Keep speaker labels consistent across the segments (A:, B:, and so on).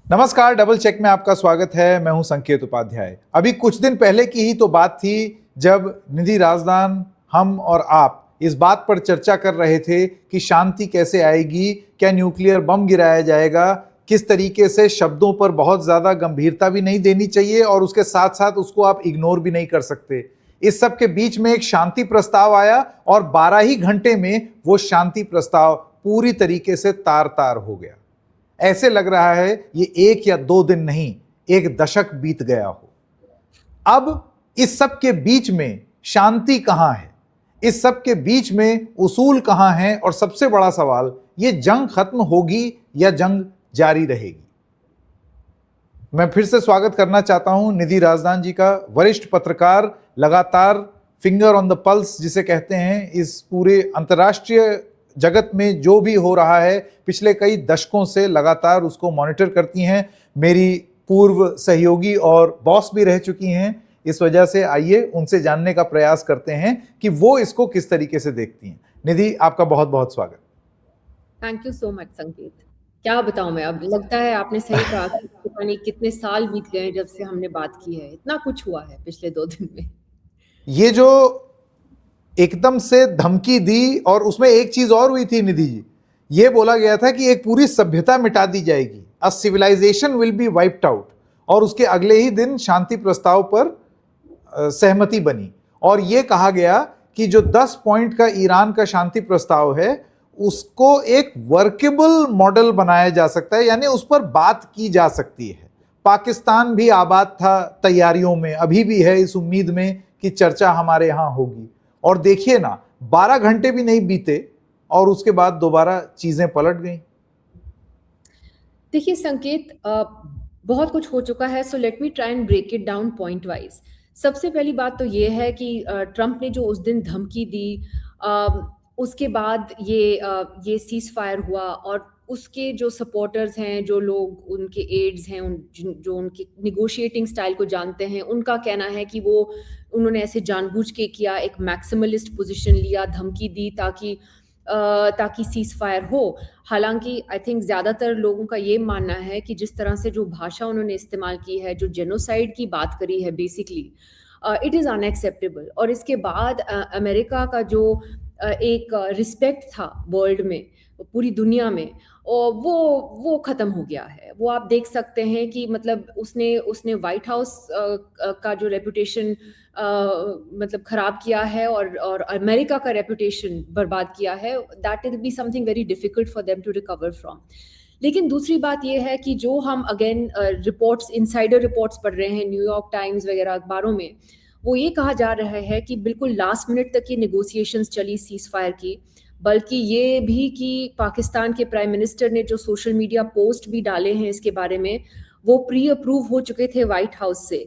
A: नमस्कार, double check में आपका स्वागत है। मैं हूं संकेत उपाध्याय। अभी कुछ दिन पहले की ही तो बात थी जब निधि राजदान, हम और आप इस बात पर चर्चा कर रहे थे कि शांति कैसे आएगी, क्या न्यूक्लियर बम गिराया जाएगा, किस तरीके से शब्दों पर बहुत ज्यादा गंभीरता भी नहीं देनी चाहिए और उसके साथ साथ उसको आप इग्नोर भी नहीं कर सकते। इस सब के बीच में एक शांति प्रस्ताव आया और 12 ही घंटे में वो शांति प्रस्ताव पूरी तरीके से तार तार हो गया। ऐसे लग रहा है ये 1 या 2 दिन नहीं, 1 दशक बीत गया हो। अब इस सब के बीच में शांति कहां है, इस सब के बीच में उसूल कहां है, और सबसे बड़ा सवाल, ये जंग खत्म होगी या जंग जारी रहेगी। मैं फिर से स्वागत करना चाहता हूं निधि राजदान जी का, वरिष्ठ पत्रकार, लगातार फिंगर ऑन द पल्स जिसे कहते हैं, इस पूरे अंतर्राष्ट्रीय जगत में जो भी हो रहा है पिछले कई दशकों से लगातार उसको मॉनिटर करती हैं। मेरी पूर्व सहयोगी और बॉस भी रह चुकी हैं। इस वजह से आइए उनसे जानने का प्रयास करते हैं कि वो इसको किस तरीके से देखती हैं। निधि, आपका बहुत बहुत स्वागत।
B: थैंक यू सो मच संकेत। क्या बताऊं मैं, अब लगता है आपने सही कहा कि पता नहीं कितने साल बीत गए जब से हमने बात की है। इतना कुछ हुआ है पिछले 2 दिन में।
A: ये जो एकदम से धमकी दी, और उसमें एक चीज और हुई थी निधि जी, ये बोला गया था कि एक पूरी सभ्यता मिटा दी जाएगी, a civilisation will be wiped out, और उसके अगले ही दिन शांति प्रस्ताव पर सहमति बनी। और ये कहा गया कि जो 10 पॉइंट का ईरान का शांति प्रस्ताव है उसको एक वर्केबल मॉडल बनाया जा सकता है, यानी उस पर बात की जा सकती है। पाकिस्तान भी आबाद था तैयारियों में, अभी भी है इस उम्मीद में कि चर्चा हमारे यहां होगी। और देखिए ना, 12 घंटे भी नहीं बीते और उसके बाद दोबारा चीजें पलट गई।
B: देखिए संकेत, बहुत कुछ हो चुका है, so let me try and break it down pointwise. सबसे पहली बात तो ये है कि ट्रंप ने जो उस दिन धमकी दी, उसके बाद ये सीज फायर हुआ, और उसके जो सपोर्टर्स हैं, जो लोग उनके एड्स हैं, जो उनके निगोशिएटिंग स्टाइल को जानते हैं, उनका कहना है कि वो उन्होंने ऐसे जानबूझ के किया, एक मैक्सिमलिस्ट पोजीशन लिया, धमकी दी ताकि सीज फायर हो। हालांकि आई थिंक ज़्यादातर लोगों का ये मानना है कि जिस तरह से जो भाषा उन्होंने इस्तेमाल की है, जो जेनोसाइड की बात करी है, बेसिकली इट इज़ अनएक्सेप्टेबल। और इसके बाद अमेरिका का जो एक रिस्पेक्ट था वर्ल्ड में, पूरी दुनिया में, और वो ख़त्म हो गया है। वो आप देख सकते हैं कि मतलब उसने वाइट हाउस का जो रेपुटेशन मतलब ख़राब किया है, और अमेरिका का रेपुटेशन बर्बाद किया है। That will be something very difficult for them to recover from. लेकिन दूसरी बात ये है कि जो हम अगेन रिपोर्ट्स, इनसाइडर रिपोर्ट्स पढ़ रहे हैं न्यूयॉर्क टाइम्स वगैरह अखबारों में, वो ये कहा जा रहा है कि बिल्कुल लास्ट मिनट तक ये नेगोशिएशंस चली सीज फायर की। बल्कि ये भी कि पाकिस्तान के प्राइम मिनिस्टर ने जो सोशल मीडिया पोस्ट भी डाले हैं इसके बारे में, वो प्री अप्रूव हो चुके थे वाइट हाउस से,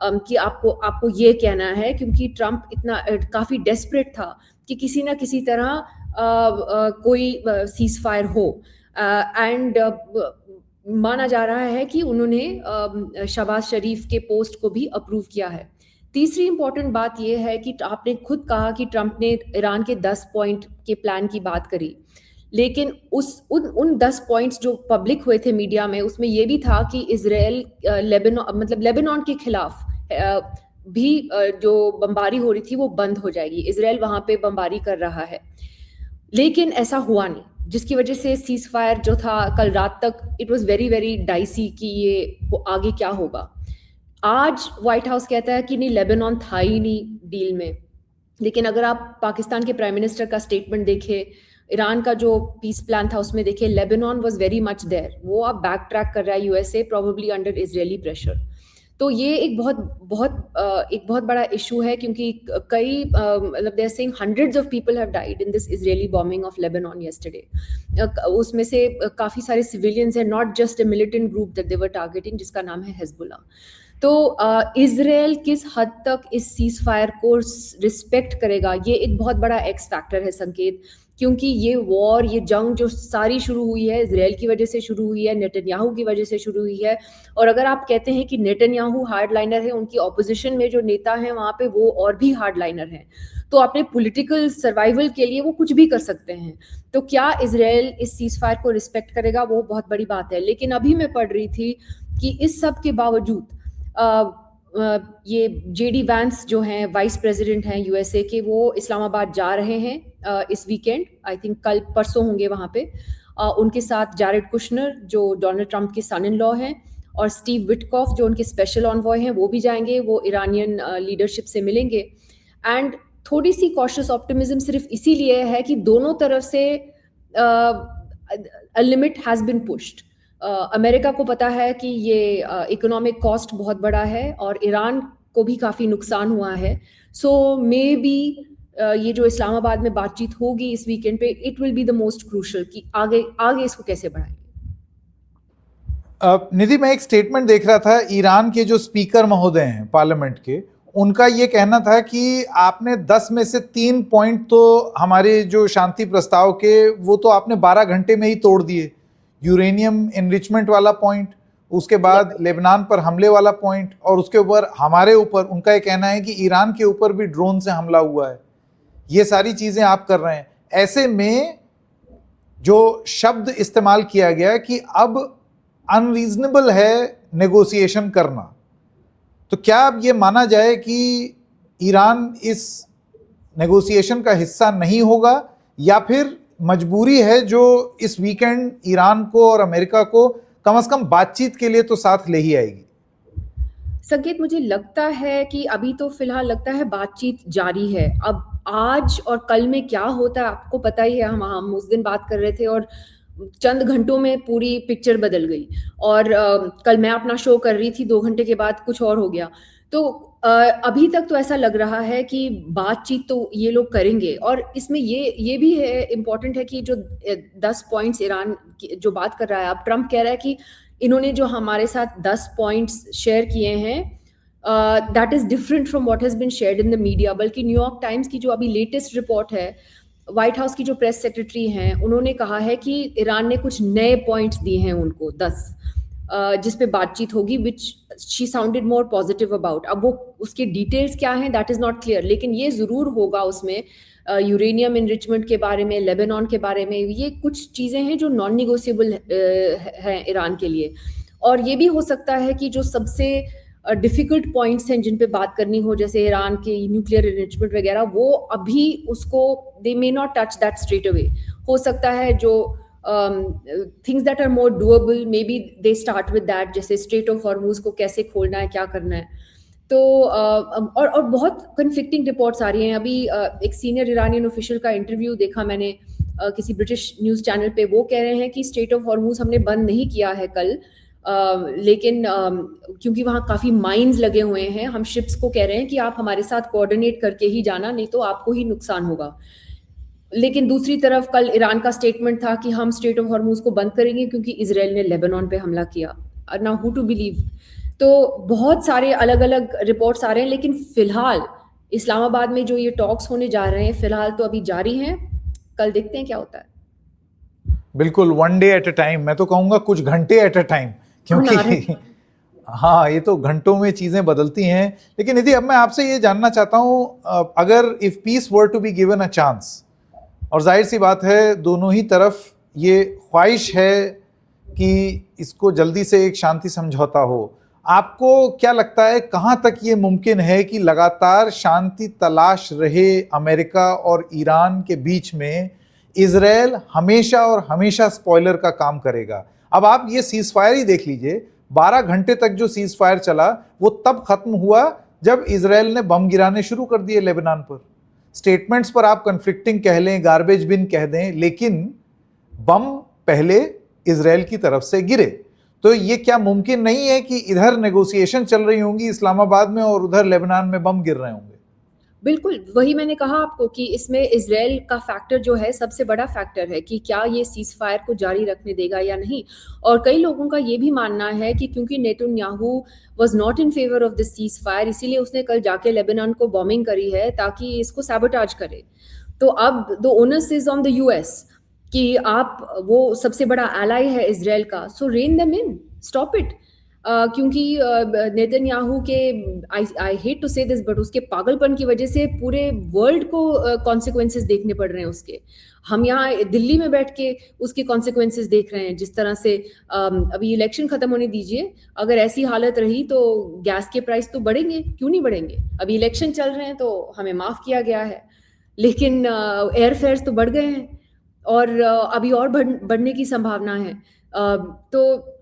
B: कि आपको ये कहना है, क्योंकि ट्रंप इतना काफ़ी डेस्परेट था कि किसी ना किसी तरह कोई सीज फायर हो। एंड माना जा रहा है कि उन्होंने शहबाज शरीफ के पोस्ट को भी अप्रूव किया है। तीसरी इंपॉर्टेंट बात यह है कि आपने खुद कहा कि ट्रंप ने ईरान के 10 पॉइंट के प्लान की बात करी, लेकिन उन 10 पॉइंट्स जो पब्लिक हुए थे मीडिया में, उसमें यह भी था कि इजराइल लेबनान के खिलाफ भी जो बमबारी हो रही थी वो बंद हो जाएगी। इजराइल वहां पे बमबारी कर रहा है, लेकिन ऐसा हुआ नहीं, जिसकी वजह से सीज फायर जो था कल रात तक, it was very very dicey कि ये आगे क्या होगा। आज व्हाइट हाउस कहता है कि नहीं, लेबनान था ही नहीं डील में। लेकिन अगर आप पाकिस्तान के प्राइम मिनिस्टर का स्टेटमेंट देखें, ईरान का जो पीस प्लान था उसमें देखिए, Lebanon was very much there. वो अब बैक ट्रैक कर रहा है USA, probably under Israeli pressure. तो ये एक बहुत बड़ा इशू है, क्योंकि कई मतलब they are saying hundreds of people have died in this Israeli bombing of Lebanon yesterday. उसमें से काफ़ी सारे सिविलियंस हैं, not just a militant group that they were targeting, जिसका नाम है हिजबुल्लाह। तो इजराइल किस हद तक इस सीज फायर को रिस्पेक्ट करेगा, ये एक बहुत बड़ा एक्स फैक्टर है संकेत। क्योंकि ये वॉर, ये जंग जो सारी शुरू हुई है, इजराइल की वजह से शुरू हुई है, नेतन्याहू की वजह से शुरू हुई है। और अगर आप कहते हैं कि नेतन्याहू हार्ड लाइनर है, उनकी ऑपोजिशन में जो नेता हैं वहाँ पे वो और भी हार्ड लाइनर हैं। तो अपने पॉलिटिकल सर्वाइवल के लिए वो कुछ भी कर सकते हैं। तो क्या इजराइल इस सीज फायर को रिस्पेक्ट करेगा, वो बहुत बड़ी बात है। लेकिन अभी मैं पढ़ रही थी कि इस सब के बावजूद ये जेडी वैंस जो हैं, वाइस प्रेसिडेंट हैं यूएसए के, वो इस्लामाबाद जा रहे हैं इस वीकेंड। आई थिंक कल परसों होंगे वहाँ पे। उनके साथ जैरेड कुशनर जो डोनाल्ड ट्रंप के सन इन लॉ हैं, और स्टीव विटकॉफ जो उनके स्पेशल ऑनवॉय हैं, वो भी जाएंगे। वो ईरानियन लीडरशिप से मिलेंगे। एंड थोड़ी सी कॉशियस ऑप्टिमिज्म सिर्फ इसीलिए है कि दोनों तरफ से limit has been pushed. America को पता है कि ये इकोनॉमिक कॉस्ट बहुत बड़ा है, और ईरान को भी काफ़ी नुकसान हुआ है। सो मे बी ये जो इस्लामाबाद में बातचीत होगी इस वीकेंड पे, it will be the most crucial कि आगे आगे इसको कैसे बढ़ाएंगे।
A: निधि, मैं एक स्टेटमेंट देख रहा था, ईरान के जो स्पीकर महोदय हैं पार्लियामेंट के, उनका ये कहना था कि आपने 10 में से 3 पॉइंट तो हमारे जो शांति प्रस्ताव के, वो तो आपने 12 घंटे में ही तोड़ दिए। यूरेनियम एनरिचमेंट वाला पॉइंट, उसके बाद लेबनान पर हमले वाला पॉइंट, और उसके ऊपर हमारे ऊपर उनका ये कहना है कि ईरान के ऊपर भी ड्रोन से हमला हुआ है। ये सारी चीज़ें आप कर रहे हैं। ऐसे में जो शब्द इस्तेमाल किया गया कि अब अनरीजनेबल है नेगोशिएशन करना, तो क्या अब ये माना जाए कि ईरान इस नेगोशिएशन का हिस्सा नहीं होगा, या फिर मजबूरी है जो इस वीकेंड ईरान को और अमेरिका को कम से कम बातचीत के लिए तो साथ ले ही आएगी?
B: संकेत, मुझे लगता है कि अभी तो फिलहाल लगता है बातचीत जारी है। अब आज और कल में क्या होता है आपको पता ही है। हम उस दिन बात कर रहे थे और चंद घंटों में पूरी पिक्चर बदल गई। और कल मैं अपना शो कर रही थी, 2 घंटे के बाद कुछ और हो गया। तो अभी तक तो ऐसा लग रहा है कि बातचीत तो ये लोग करेंगे। और इसमें ये भी है, इम्पोर्टेंट है कि जो 10 पॉइंट्स ईरान जो बात कर रहा है, अब ट्रंप कह रहा है कि इन्होंने जो हमारे साथ 10 पॉइंट्स शेयर किए हैं, that is different from what has been shared in the media. बल्कि न्यूयॉर्क टाइम्स की जो अभी लेटेस्ट रिपोर्ट है, व्हाइट हाउस की जो प्रेस सेक्रेटरी हैं, उन्होंने कहा है कि ईरान ने कुछ नए पॉइंट्स दिए हैं उनको 10, जिस पे बातचीत होगी, which she sounded more positive about. अब वो उसके डिटेल्स क्या हैं दैट इज नॉट क्लियर, लेकिन ये जरूर होगा उसमें यूरेनियम इनरिचमेंट के बारे में, लेबनान के बारे में। ये कुछ चीज़ें हैं जो नॉन निगोशिएबल हैं ईरान के लिए। और ये भी हो सकता है कि जो सबसे डिफिकल्ट पॉइंट्स हैं जिन पे बात करनी हो, जैसे ईरान के न्यूक्लियर एनरिचमेंट वगैरह, वो अभी उसको they may not touch that straight away. हो सकता है जो things that are more doable, may be they start with that, जैसे स्ट्रेट ऑफ हॉर्मुज को कैसे खोलना है, क्या करना है। तो और बहुत कन्फ्लिक्टिंग रिपोर्ट्स आ रही हैं अभी। एक सीनियर ईरानियन ऑफिशियल का इंटरव्यू देखा मैंने किसी ब्रिटिश न्यूज़ चैनल पे। वो कह रहे हैं कि स्ट्रेट ऑफ हॉर्मुज हमने बंद नहीं किया है कल, लेकिन क्योंकि वहाँ काफ़ी माइंस लगे हुए हैं, हम शिप्स को कह रहे हैं कि आप हमारे साथ कोऑर्डिनेट करके ही जाना, नहीं तो आपको ही नुकसान होगा। लेकिन दूसरी तरफ कल ईरान का स्टेटमेंट था कि हम स्ट्रेट ऑफ हॉर्मुज को बंद करेंगे क्योंकि इजराइल ने लेबनान पे हमला किया। Now who to believe? तो बहुत सारे अलग अलग रिपोर्ट्स आ रहे हैं, लेकिन फिलहाल इस्लामाबाद में जो ये टॉक्स होने जा रहे हैं, फिलहाल तो अभी जारी हैं। कल देखते हैं क्या होता है।
A: बिल्कुल, one day at a time, मैं तो कहूँगा कुछ घंटे एट अ टाइम, क्योंकि हाँ, ये तो घंटों में चीज़ें बदलती हैं। लेकिन निधि, अब मैं आपसे ये जानना चाहता हूँ, अगर if peace were to be given a chance, और जाहिर सी बात है दोनों ही तरफ ये ख्वाहिश है कि इसको जल्दी से एक शांति समझौता हो, आपको क्या लगता है कहाँ तक ये मुमकिन है कि लगातार शांति तलाश रहे अमेरिका और ईरान के बीच में, इजराइल हमेशा और हमेशा स्पॉइलर का काम करेगा? अब आप ये सीज फायर ही देख लीजिए, 12 घंटे तक जो सीज फायर चला वो तब खत्म हुआ जब इजराइल ने बम गिराने शुरू कर दिए लेबनान पर। स्टेटमेंट्स पर आप कन्फ्लिक्टिंग कह लें, गार्बेज बिन कह दें, लेकिन बम पहले इजराइल की तरफ से गिरे। तो ये क्या मुमकिन नहीं है कि इधर नेगोशिएशन चल रही होंगी इस्लामाबाद में और उधर लेबनान में बम गिर रहे होंगे?
B: बिल्कुल, वही मैंने कहा आपको कि इसमें इजराइल का फैक्टर जो है सबसे बड़ा फैक्टर है कि क्या ये सीज फायर को जारी रखने देगा या नहीं। और कई लोगों का ये भी मानना है कि क्योंकि Netanyahu was not in favour of this cease fire, इसीलिए उसने कल जाके लेबनान को बॉम्बिंग करी है ताकि इसको सैबोटाज करे। तो अब the onus is on the US कि आप, वो सबसे बड़ा एलाई है इजराइल का, सो rain them in, stop it. क्योंकि नेतन्याहू के आई हेट टू से दिस बट उसके पागलपन की वजह से पूरे वर्ल्ड को कॉन्सिक्वेंसेस देखने पड़ रहे हैं उसके। हम यहाँ दिल्ली में बैठ के उसके कॉन्सिक्वेंसेस देख रहे हैं, जिस तरह से अभी इलेक्शन खत्म होने दीजिए, अगर ऐसी हालत रही तो गैस के प्राइस तो बढ़ेंगे, क्यों नहीं बढ़ेंगे? अभी इलेक्शन चल रहे हैं तो हमें माफ किया गया है, लेकिन एयर फेयर्स तो बढ़ गए हैं और अभी और बढ़ने की संभावना है। तो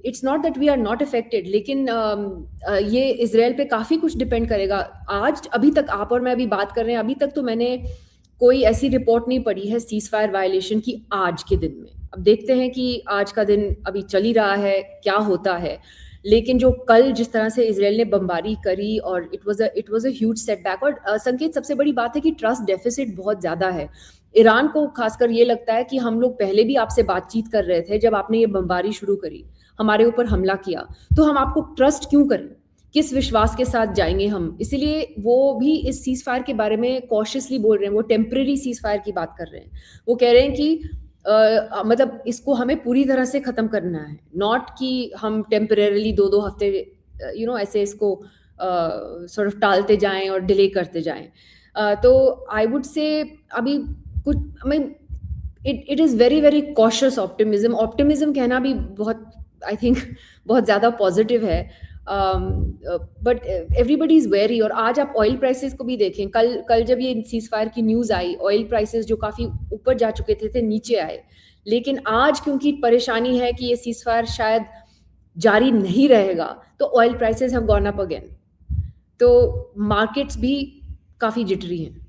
B: it's not that we are not affected, लेकिन ये इसराइल पे काफ़ी कुछ डिपेंड करेगा। आज अभी तक आप और मैं अभी बात कर रहे हैं, अभी तक तो मैंने कोई ऐसी रिपोर्ट नहीं पढ़ी है सीज फायर वायलेशन की आज के दिन में। अब देखते हैं कि आज का दिन अभी चल ही रहा है, क्या होता है। लेकिन जो कल जिस तरह से इसराइल ने बमबारी करी और it was a huge setback. और संकेत, सबसे बड़ी बात है कि ट्रस्ट डेफिसिट बहुत ज़्यादा है। ईरान को खासकर ये लगता है कि हम लोग पहले भी आपसे बातचीत कर रहे थे जब आपने ये बमबारी शुरू करी, हमारे ऊपर हमला किया, तो हम आपको ट्रस्ट क्यों करें, किस विश्वास के साथ जाएंगे हम। इसीलिए वो भी इस सीज फायर के बारे में कॉशियसली बोल रहे हैं। वो टेम्परेरी सीज फायर की बात कर रहे हैं। वो कह रहे हैं कि मतलब इसको हमें पूरी तरह से खत्म करना है, नॉट कि हम टेम्परेरली 2-2 हफ्ते ऐसे इसको सॉर्ट ऑफ टालते जाएं और डिले करते जाएं। तो आई वुड से अभी कुछ it is very very cautious optimism कहना भी बहुत, आई थिंक, बहुत ज़्यादा पॉजिटिव है। But everybody is very. और आज आप ऑयल प्राइसेस को भी देखें, कल जब ये सीज फायर की न्यूज़ आई, ऑयल प्राइसेस जो काफ़ी ऊपर जा चुके थे नीचे आए। लेकिन आज क्योंकि परेशानी है कि ये सीज फायर शायद जारी नहीं रहेगा, तो oil prices have gone up again. तो मार्केट्स भी काफ़ी जिटरी हैं।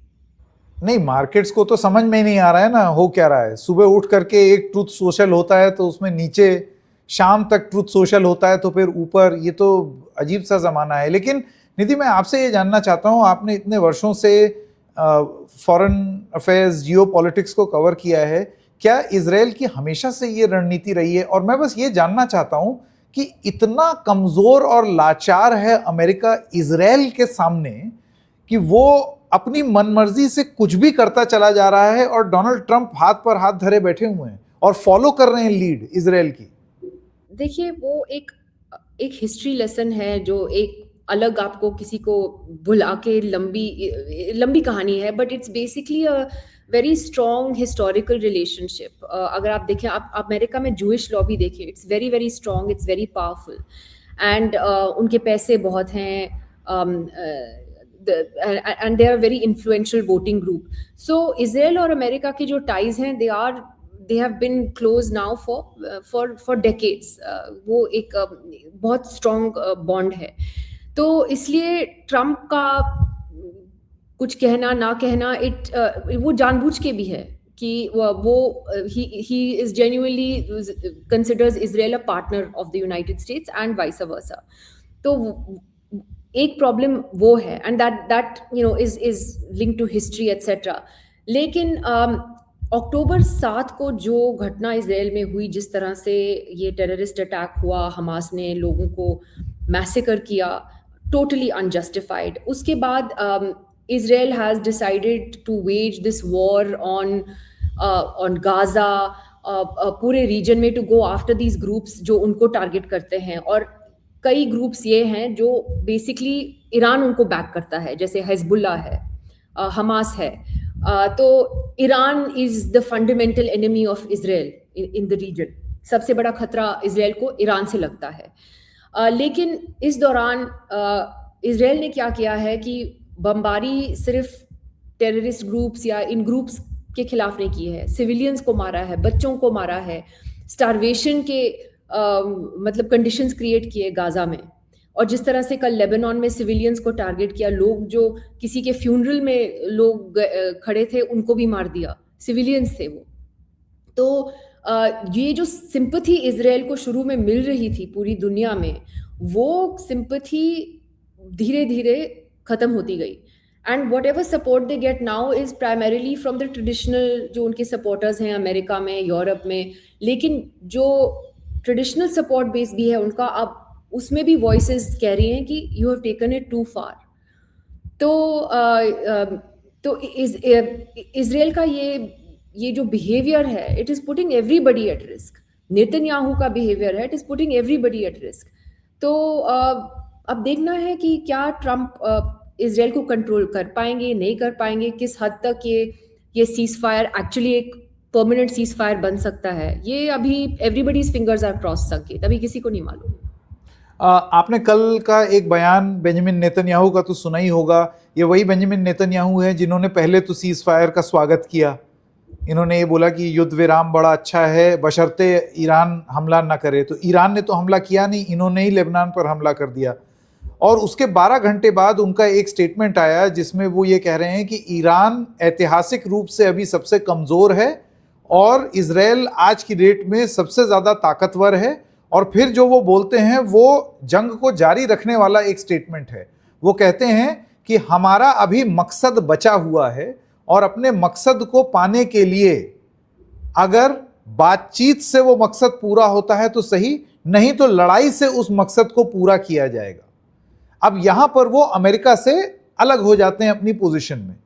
A: नहीं, मार्केट्स को तो समझ में ही नहीं आ रहा है ना हो क्या रहा है। सुबह उठ करके एक ट्रूथ सोशल होता है तो उसमें नीचे, शाम तक ट्रूथ सोशल होता है तो फिर ऊपर। ये तो अजीब सा ज़माना है। लेकिन निधि, मैं आपसे ये जानना चाहता हूँ, आपने इतने वर्षों से फॉरेन अफेयर्स, जियो पॉलिटिक्स को कवर किया है, क्या इसराइल की हमेशा से ये रणनीति रही है? और मैं बस ये जानना चाहता हूँ कि इतना कमज़ोर और लाचार है अमेरिका इसराइल के सामने कि वो अपनी मनमर्जी से कुछ भी करता चला जा रहा है और डोनाल्ड ट्रंप हाथ पर हाथ धरे बैठे हुए हैं और फॉलो कर रहे हैं लीड इसराइल की।
B: देखिए, वो एक हिस्ट्री लेसन है जो एक अलग आपको किसी को भुला के लंबी कहानी है, but it's basically a very strong historical relationship. अगर आप देखें, आप अमेरिका में जूइश लॉ भी देखें, it's very very strong, it's very powerful, and उनके पैसे बहुत हैं, and they are a very influential voting group. So Israel और अमेरिका की जो ties हैं, they have been close now for decades. वो एक बहुत strong bond है। तो इसलिए ट्रम्प का कुछ कहना ना कहना, वो जानबूझ के भी है कि he is genuinely considers Israel a partner of the United States and vice versa. तो एक प्रॉब्लम वो है, and that is link to history etcetera. लेकिन अक्टूबर 7 को जो घटना इसराइल में हुई, जिस तरह से ये टेररिस्ट अटैक हुआ, हमास ने लोगों को मैसेकर किया, टोटली अनजस्टिफाइड। उसके बाद Israel has decided to wage this war on Gaza, पूरे रीजन में, to go after these groups जो उनको टारगेट करते हैं। और कई ग्रुप्स ये हैं जो बेसिकली ईरान उनको बैक करता है, जैसे हिजबुल्ला है, हमास है। तो Iran is the fundamental enemy of Israel in the region. सबसे बड़ा खतरा इसराइल को ईरान से लगता है। लेकिन इस दौरान इसराइल ने क्या किया है कि बमबारी सिर्फ टेररिस्ट ग्रुप्स या इन ग्रुप्स के खिलाफ नहीं की है, सिविलियंस को मारा है, बच्चों को मारा है, स्टारवेशन के मतलब कंडीशंस क्रिएट किए गाजा में। और जिस तरह से कल लेबनान में सिविलियंस को टारगेट किया, लोग जो किसी के फ्यूनरल में लोग खड़े थे उनको भी मार दिया, सिविलियंस थे वो। तो ये जो सिंपैथी इसराइल को शुरू में मिल रही थी पूरी दुनिया में, वो सिंपैथी धीरे धीरे खत्म होती गई। And what ever support they get now is primarily from the traditional जो उनके सपोर्टर्स हैं अमेरिका में, यूरोप में। लेकिन जो ट्रेडिशनल सपोर्ट बेस भी है उनका, अब उसमें भी वॉइसेस कह रही हैं कि you have taken it too far. तो इसराइल का ये जो बिहेवियर है, it is putting everybody at risk. Netanyahu का बिहेवियर है, it is putting everybody at risk. तो अब देखना है कि क्या ट्रम्प इज़राइल को कंट्रोल कर पाएँगे, नहीं कर पाएँगे, किस हद तक ये सीज़फायर एक्चुअली एक परमानेंट सीज़फायर बन सकता है। ये अभी एवरीबॉडीज़ फिंगर्स आर क्रॉस्ड संकेत, अभी किसी को नहीं मालूम।
A: आपने कल का एक बयान बेंजामिन नेतन्याहू का तो सुना ही होगा। ये वही बेंजामिन नेतन्याहू है जिन्होंने पहले तो सीज़ फायर का स्वागत किया। इन्होंने ये बोला कि युद्ध विराम बड़ा अच्छा है बशर्ते ईरान हमला ना करे। तो ईरान ने तो हमला किया नहीं, इन्होंने ही लेबनान पर हमला कर दिया। और उसके 12 घंटे बाद उनका एक स्टेटमेंट आया जिसमें वो ये कह रहे हैं कि ईरान ऐतिहासिक रूप से अभी सबसे कमज़ोर है और इजराइल आज की डेट में सबसे ज़्यादा ताकतवर है। और फिर जो वो बोलते हैं वो जंग को जारी रखने वाला एक स्टेटमेंट है। वो कहते हैं कि हमारा अभी मकसद बचा हुआ है और अपने मकसद को पाने के लिए अगर बातचीत से वो मकसद पूरा होता है तो सही, नहीं तो लड़ाई से उस मकसद को पूरा किया जाएगा। अब यहां पर वो अमेरिका से अलग हो जाते हैं अपनी पोजीशन में,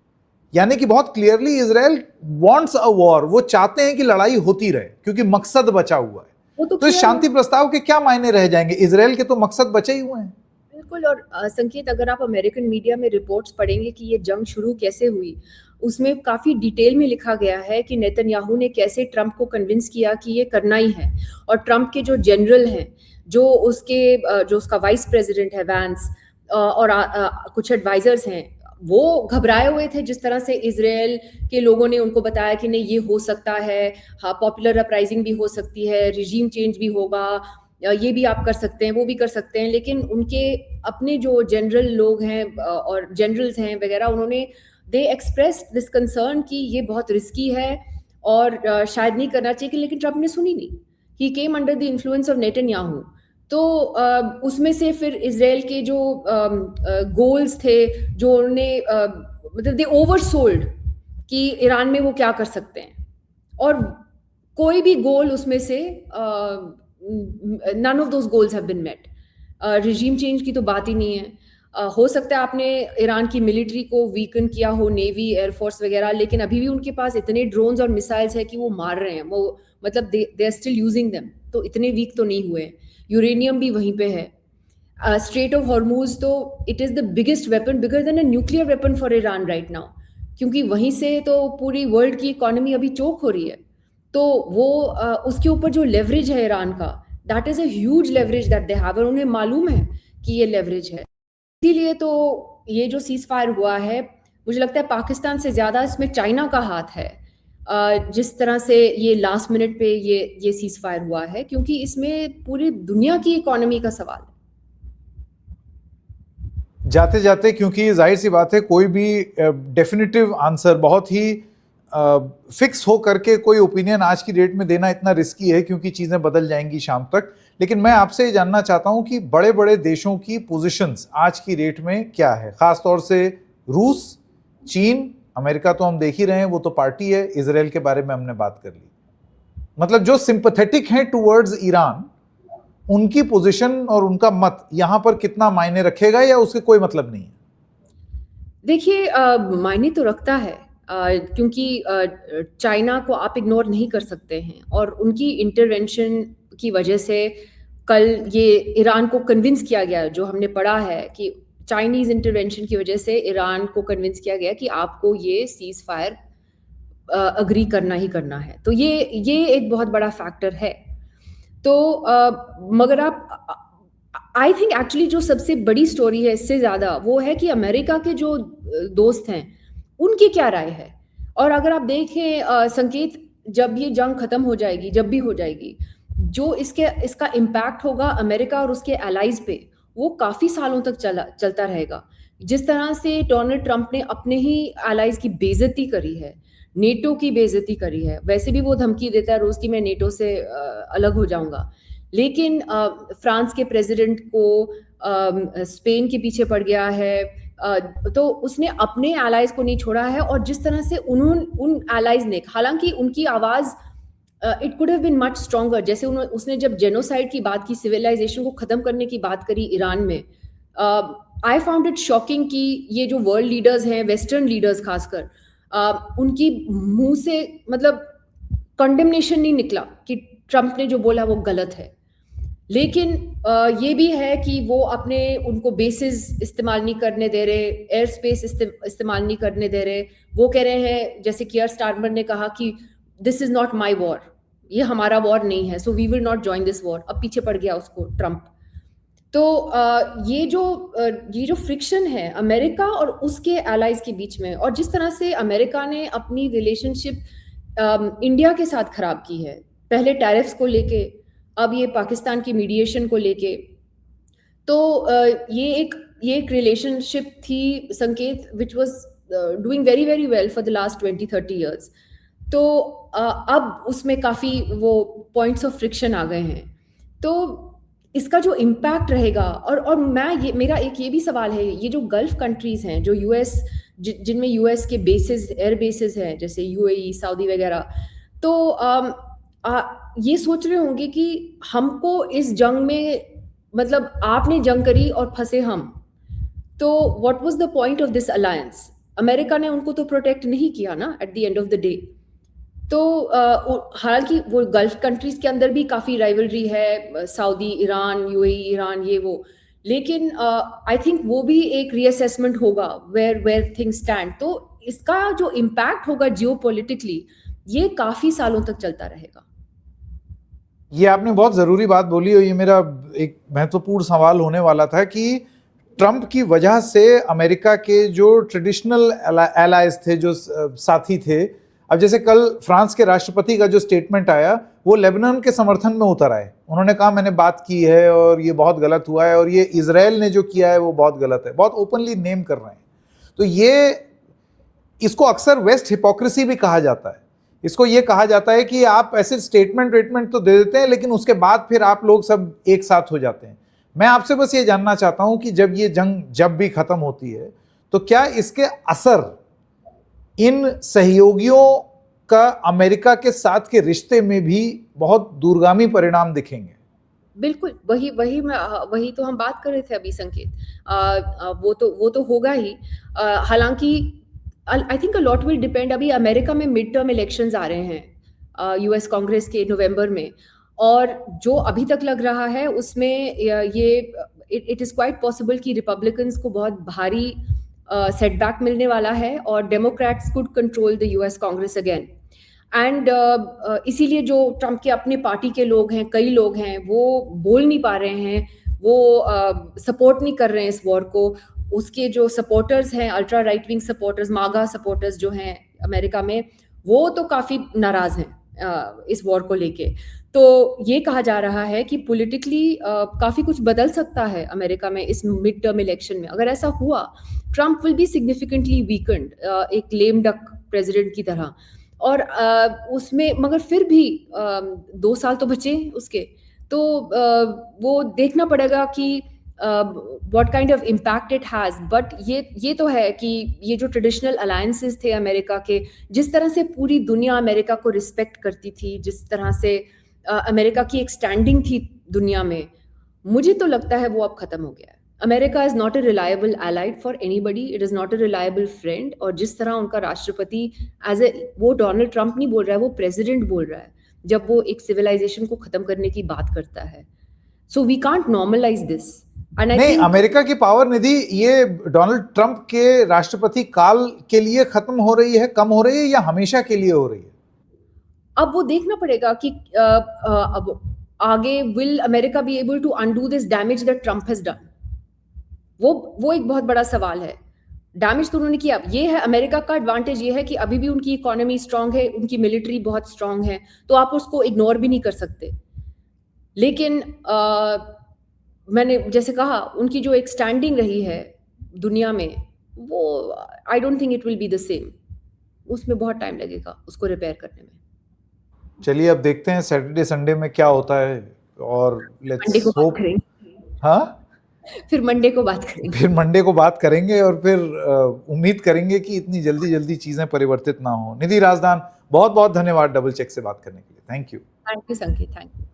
A: यानी कि बहुत clearly Israel wants a war, वो चाहते हैं कि लड़ाई होती रहे क्योंकि मकसद बचा हुआ है।
B: वो
A: तो इस शांति प्रस्ताव के क्या मायने रह जाएंगे? इजराइल के तो मकसद बचे ही हुए हैं।
B: बिल्कुल। और संकेत, अगर आप अमेरिकन मीडिया में रिपोर्ट्स पढ़ेंगे कि ये जंग शुरू कैसे हुई, उसमें काफ़ी डिटेल में लिखा गया है कि नेतन्याहू ने कैसे ट्रंप को कन्विंस किया कि ये करना ही है। और ट्रंप के जो जनरल हैं, जो उसका वाइस प्रेसिडेंट है वैंस, और कुछ एडवाइजर्स हैं, वो घबराए हुए थे जिस तरह से इजराइल के लोगों ने उनको बताया कि नहीं, ये हो सकता है, हाँ, पॉपुलर अपराइजिंग भी हो सकती है, रिजीम चेंज भी होगा, ये भी आप कर सकते हैं, वो भी कर सकते हैं। लेकिन उनके अपने जो जनरल लोग हैं और जनरल्स हैं वगैरह, उन्होंने दे एक्सप्रेस्ड दिस कंसर्न कि ये बहुत रिस्की है और शायद नहीं करना चाहिए, लेकिन ट्रंप ने सुनी नहीं। He came under the influence of Netanyahu. तो उसमें से फिर इजराइल के जो गोल्स थे, जो उन्होंने मतलब दे ओवरसोल्ड कि ईरान में वो क्या कर सकते हैं, और कोई भी गोल उसमें से none of those goals have been met. Regime change की तो बात ही नहीं है। हो सकता है आपने ईरान की मिलिट्री को वीकन किया हो, नेवी, एयरफोर्स वगैरह, लेकिन अभी भी उनके पास इतने ड्रोन्स और मिसाइल्स है कि वो मार रहे हैं, वो मतलब they are still using them, तो इतने वीक तो नहीं हुए। यूरेनियम भी वहीं पे है। स्ट्रेट ऑफ हॉर्मूज तो it is the biggest weapon, bigger than a nuclear weapon for Iran right now, क्योंकि वहीं से तो पूरी वर्ल्ड की इकोनॉमी अभी चोक हो रही है। तो वो उसके ऊपर जो लेवरेज है ईरान का, that is a huge leverage that they have, और उन्हें मालूम है कि ये लेवरेज है। इसीलिए तो ये जो सीज़ फायर हुआ है, मुझे लगता है पाकिस्तान से ज़्यादा इसमें चाइना का हाथ है। जिस तरह से ये लास्ट मिनट पे ये सीज़ फायर हुआ है, क्योंकि इसमें पूरी दुनिया की इकोनॉमी का सवाल है।
A: जाते जाते, क्योंकि जाहिर सी बात है कोई भी डेफिनेटिव आंसर बहुत ही फिक्स हो करके कोई ओपिनियन आज की डेट में देना इतना रिस्की है, क्योंकि चीज़ें बदल जाएंगी शाम तक। लेकिन मैं आपसे जानना चाहता हूं कि बड़े बड़े देशों की पोजीशंस आज की डेट में क्या है, खास तौर से रूस, चीन, अमेरिका तो हम देख ही रहे हैं, वो तो पार्टी है। इजराइल के बारे में हमने बात कर ली। मतलब जो सिंपैथेटिक हैं टुवर्ड्स ईरान, उनकी पोजीशन और उनका मत यहां पर कितना मायने रखेगा या उसके कोई मतलब नहीं है?
B: देखिए, मायने तो रखता है, क्योंकि चाइना को आप इग्नोर नहीं कर सकते हैं, और उनकी इंटरवेंशन की वजह से कल ये ईरान को कन्विंस किया गया, जो हमने पढ़ा है कि चाइनीज़ इंटरवेंशन की वजह से ईरान को कन्विंस किया गया कि आपको ये सीज़ फायर अग्री करना ही करना है। तो ये एक बहुत बड़ा फैक्टर है। तो मगर आप आई थिंक एक्चुअली जो सबसे बड़ी स्टोरी है इससे ज़्यादा, वो है कि अमेरिका के जो दोस्त हैं, उनकी क्या राय है। और अगर आप देखें संकेत, जब ये जंग ख़त्म हो जाएगी, जब भी हो जाएगी, जो इसका इम्पैक्ट होगा अमेरिका और उसके एलाइज पे, वो काफ़ी सालों तक चलता रहेगा। जिस तरह से डोनाल्ड ट्रंप ने अपने ही एलाइज की बेइज्जती करी है, नेटो की बेइज्जती करी है, वैसे भी वो धमकी देता है रोज़ की मैं नेटो से अलग हो जाऊंगा, लेकिन फ्रांस के प्रेसिडेंट को स्पेन के पीछे पड़ गया है, तो उसने अपने एलाइज को नहीं छोड़ा है। और जिस तरह से उन एलाइज ने, हालांकि उनकी आवाज़ it could have been much stronger, जैसे उसने जब जेनोसाइड की बात की, सिविलाइजेशन को ख़त्म करने की बात करी ईरान में, आई फाउंड इट शॉकिंग कि ये जो वर्ल्ड लीडर्स हैं, वेस्टर्न लीडर्स खासकर, उनकी मुंह से मतलब कंडेमनेशन नहीं निकला कि ट्रंप ने जो बोला वो गलत है। लेकिन ये भी है कि वो अपने उनको बेसिस इस्तेमाल नहीं करने दे रहे, एयर स्पेस इस्तेमाल नहीं करने दे रहे। वो कह रहे हैं, जैसे कियर स्टारमर ने कहा कि this is not my war, ये हमारा वॉर नहीं है, so we will not join this war. अब पीछे पड़ गया उसको ट्रम्प। तो ये जो फ्रिक्शन है अमेरिका और उसके एलाइज के बीच में, और जिस तरह से अमेरिका ने अपनी रिलेशनशिप इंडिया के साथ खराब की है, पहले टैरिफ्स को लेके, अब ये पाकिस्तान की मीडिएशन को लेके, तो ये एक रिलेशनशिप थी संकेत which was doing very very well for the last 20-30 years। तो अब उसमें काफ़ी वो पॉइंट्स ऑफ फ्रिक्शन आ गए हैं। तो इसका जो इम्पैक्ट रहेगा, और मेरा एक ये भी सवाल है, ये जो गल्फ कंट्रीज हैं, जो यूएस, जिनमें यूएस के बेसिस, एयर बेसिस हैं, जैसे यूएई, सऊदी वगैरह, तो ये सोच रहे होंगे कि हमको इस जंग में, मतलब आपने जंग करी और फंसे हम, तो what was the point of this alliance? America ने उनको तो प्रोटेक्ट नहीं किया ना at the end of the day. तो हालांकि वो गल्फ कंट्रीज के अंदर भी काफ़ी राइवलरी है, सऊदी, ईरान, यूएई, ईरान, ये वो, लेकिन आई थिंक वो भी एक रीअसेसमेंट होगा वेयर थिंग्स स्टैंड। तो इसका जो इम्पैक्ट होगा जियोपॉलिटिकली, ये काफ़ी सालों तक चलता रहेगा।
A: ये आपने बहुत ज़रूरी बात बोली, और ये मेरा एक महत्वपूर्ण सवाल होने वाला था कि ट्रंप की वजह से अमेरिका के जो ट्रेडिशनल एलाइज थे, जो साथी थे, अब जैसे कल फ्रांस के राष्ट्रपति का जो स्टेटमेंट आया, वो लेबनान के समर्थन में उतर आए। उन्होंने कहा मैंने बात की है और ये बहुत गलत हुआ है, और ये इजराइल ने जो किया है वो बहुत गलत है, बहुत ओपनली नेम कर रहे हैं। तो इसको अक्सर वेस्ट हिपोक्रेसी भी कहा जाता है। इसको ये कहा जाता है कि आप ऐसे स्टेटमेंट तो दे देते हैं, लेकिन उसके बाद फिर आप लोग सब एक साथ हो जाते हैं। मैं आपसे बस ये जानना चाहता हूं कि जब ये जंग जब भी खत्म होती है, तो क्या इसके असर इन सहयोगियों का अमेरिका के साथ के रिश्ते में भी बहुत दूरगामी परिणाम दिखेंगे?
B: बिल्कुल, वही तो हम बात कर रहे थे अभी संकेत। वो तो होगा ही। हालांकि I think a lot will depend. अभी अमेरिका में मिड टर्म इलेक्शंस आ रहे हैं, यूएस कांग्रेस के नवंबर में, और जो अभी तक लग रहा है उसमें इट इज़ क्वाइट पॉसिबल कि रिपब्लिकन्स को बहुत भारी सेटबैक मिलने वाला है, और Democrats could control the US Congress again. And इसीलिए जो ट्रम्प के अपने पार्टी के लोग हैं, कई लोग हैं, वो बोल नहीं पा रहे हैं, वो सपोर्ट नहीं कर रहे हैं इस वॉर को। उसके जो सपोर्टर्स हैं, अल्ट्रा राइट विंग सपोर्टर्स, मागा सपोर्टर्स जो हैं अमेरिका में, वो तो काफ़ी नाराज़ हैं इस वॉर को लेके। तो ये कहा जा रहा है कि पॉलिटिकली काफ़ी कुछ बदल सकता है अमेरिका में इस मिड टर्म इलेक्शन में। अगर ऐसा हुआ, Trump will be significantly weekend, एक लेम डक प्रेसिडेंट की तरह। और उसमें मगर फिर भी 2 साल तो बचे उसके, तो वो देखना पड़ेगा कि what kind of impact it has. But ये तो है कि ये जो ट्रेडिशनल अलायंसेस थे अमेरिका के, जिस तरह से पूरी दुनिया अमेरिका को रिस्पेक्ट करती थी, जिस तरह से अमेरिका की एक स्टैंडिंग थी दुनिया में, मुझे तो लगता है वो अब खत्म हो गया है। America is not a reliable allied for anybody, it is not a reliable friend. और जिस तरह उनका राष्ट्रपति वो डोनाल्ड ट्रंप नहीं बोल रहा है, वो प्रेसिडेंट बोल रहा है जब वो एक सिविलाइजेशन को खत्म करने की बात करता है। So we can't normalise this.
A: नहीं, अमेरिका की पावर निधि ये डोनाल्ड ट्रंप के राष्ट्रपति काल के लिए खत्म हो रही है, कम हो रही है, या हमेशा के लिए हो रही है?
B: अब वो देखना पड़ेगा कि अब आगे will America be able to undo this damage that Trump has done. वो एक बहुत बड़ा सवाल है। डैमेज तो उन्होंने किया। ये है अमेरिका का एडवांटेज, ये है कि अभी भी उनकी इकोनॉमी स्ट्रांग है, उनकी मिलिट्री बहुत स्ट्रांग है, तो आप उसको इग्नोर भी नहीं कर सकते। लेकिन मैंने जैसे कहा, उनकी जो एक स्टैंडिंग रही है दुनिया में, वो I don't think it will be the same. उसमें बहुत टाइम लगेगा उसको रिपेयर करने में।
A: चलिए, अब देखते हैं सैटरडे संडे में क्या होता है, और लेट्स होप। हाँ,
B: फिर मंडे को बात करेंगे।
A: फिर मंडे को बात करेंगे, और फिर उम्मीद करेंगे कि इतनी जल्दी चीजें परिवर्तित ना हो। निधि राजदान, बहुत बहुत धन्यवाद डबल चेक से बात करने के लिए। Thank you.
B: थैंक यू संकेत, थैंक यू।